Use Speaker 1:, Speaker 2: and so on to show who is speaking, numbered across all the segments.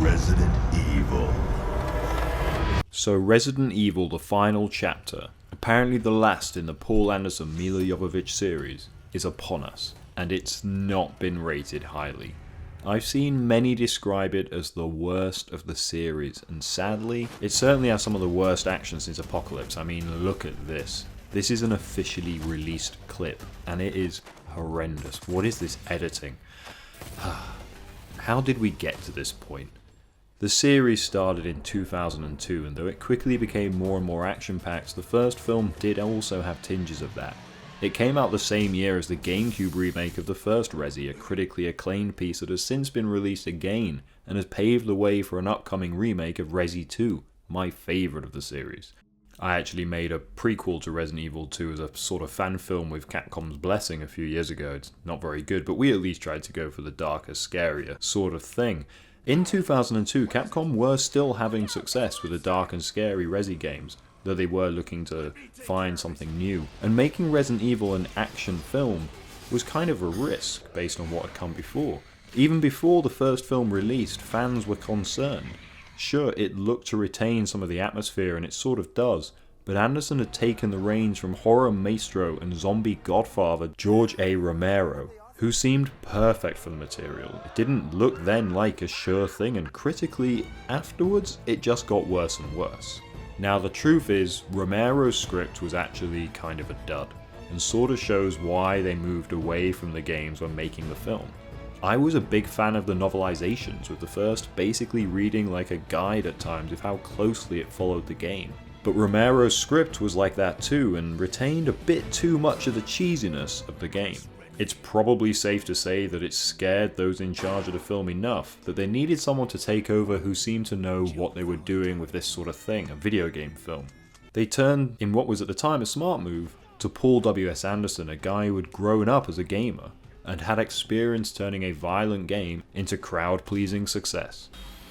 Speaker 1: Resident Evil.
Speaker 2: So Resident Evil, the final chapter, apparently the last in the Paul Anderson Milla Jovovich series, is upon us, and it's not been rated highly. I've seen many describe it as the worst of the series, and sadly, it certainly has some of the worst action since Apocalypse. I mean, look at this. This is an officially released clip, and it is horrendous. What is this editing? How did we get to this point? The series started in 2002, and though it quickly became more and more action-packed, the first film did also have tinges of that. It came out the same year as the GameCube remake of the first Resi, a critically acclaimed piece that has since been released again, and has paved the way for an upcoming remake of Resi 2, my favourite of the series. I actually made a prequel to Resident Evil 2 as a sort of fan film with Capcom's blessing a few years ago. It's not very good, but we at least tried to go for the darker, scarier sort of thing. In 2002, Capcom were still having success with the dark and scary Resi games, though they were looking to find something new. And making Resident Evil an action film was kind of a risk based on what had come before. Even before the first film released, fans were concerned. Sure, it looked to retain some of the atmosphere, and it sort of does, but Anderson had taken the reins from horror maestro and zombie godfather George A. Romero, who seemed perfect for the material. It didn't look then like a sure thing, and critically, afterwards, it just got worse and worse. Now the truth is, Romero's script was actually kind of a dud, and sort of shows why they moved away from the games when making the film. I was a big fan of the novelizations, with the first basically reading like a guide at times of how closely it followed the game. But Romero's script was like that too, and retained a bit too much of the cheesiness of the game. It's probably safe to say that it scared those in charge of the film enough that they needed someone to take over who seemed to know what they were doing with this sort of thing, a video game film. They turned, in what was at the time a smart move, to Paul W.S. Anderson, a guy who had grown up as a gamer and had experience turning a violent game into crowd-pleasing success.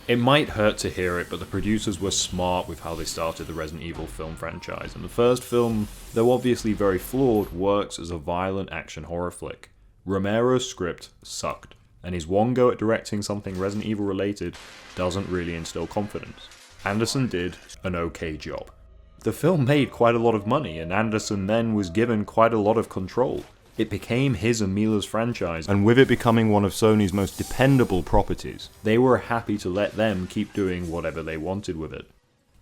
Speaker 2: It might hurt to hear it, but the producers were smart with how they started the Resident Evil film franchise, and the first film, though obviously very flawed, works as a violent action horror flick. Romero's script sucked, and his one go at directing something Resident Evil related doesn't really instill confidence. Anderson did an okay job. The film made quite a lot of money, and Anderson then was given quite a lot of control. It became his and Milla's franchise, and with it becoming one of Sony's most dependable properties, they were happy to let them keep doing whatever they wanted with it.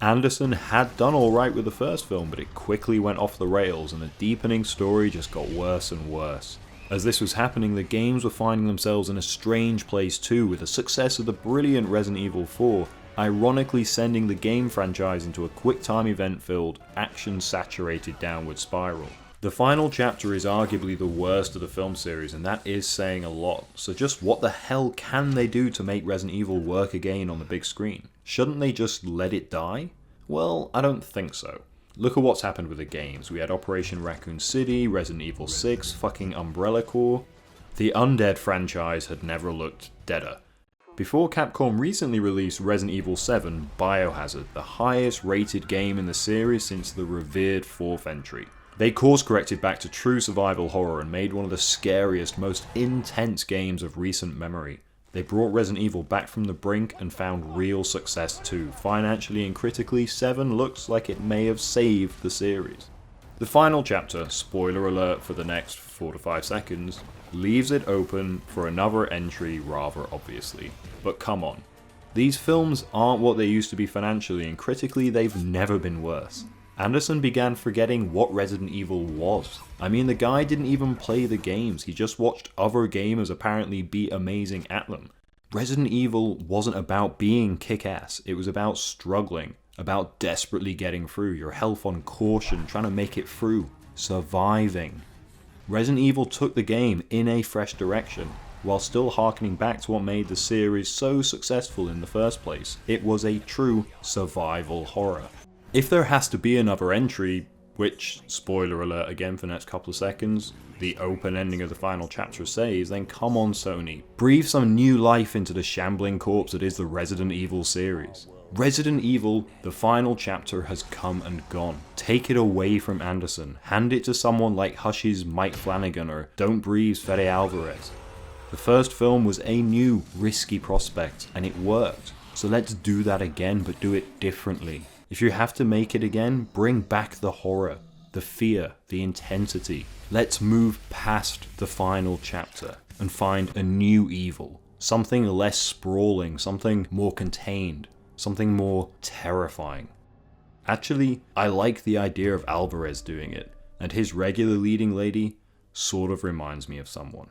Speaker 2: Anderson had done alright with the first film, but it quickly went off the rails, and the deepening story just got worse and worse. As this was happening, the games were finding themselves in a strange place too, with the success of the brilliant Resident Evil 4 ironically sending the game franchise into a quick-time event-filled, action-saturated downward spiral. The final chapter is arguably the worst of the film series, and that is saying a lot. So just what the hell can they do to make Resident Evil work again on the big screen? Shouldn't they just let it die? Well, I don't think so. Look at what's happened with the games. We had Operation Raccoon City, Resident Evil 6, fucking Umbrella Corps. The Undead franchise had never looked deader. Before Capcom recently released Resident Evil 7 Biohazard, the highest rated game in the series since the revered 4th entry. They course-corrected back to true survival horror and made one of the scariest, most intense games of recent memory. They brought Resident Evil back from the brink and found real success too. Financially and critically, 7 looks like it may have saved the series. The final chapter, spoiler alert for the next 4 to 5 seconds, leaves it open for another entry rather obviously. But come on. These films aren't what they used to be financially, and critically they've never been worse. Anderson began forgetting what Resident Evil was. I mean, the guy didn't even play the games, he just watched other gamers apparently be amazing at them. Resident Evil wasn't about being kick-ass, it was about struggling, about desperately getting through, your health on caution, trying to make it through, surviving. Resident Evil took the game in a fresh direction, while still harkening back to what made the series so successful in the first place. It was a true survival horror. If there has to be another entry, which, spoiler alert again for the next couple of seconds, the open ending of the final chapter says, then come on Sony, breathe some new life into the shambling corpse that is the Resident Evil series. Resident Evil, the final chapter has come and gone. Take it away from Anderson, hand it to someone like Hush's Mike Flanagan or Don't Breathe's Fede Alvarez. The first film was a new, risky prospect, and it worked. So let's do that again, but do it differently. If you have to make it again, bring back the horror, the fear, the intensity. Let's move past the final chapter and find a new evil. Something less sprawling, something more contained, something more terrifying. Actually, I like the idea of Alvarez doing it, and his regular leading lady sort of reminds me of someone.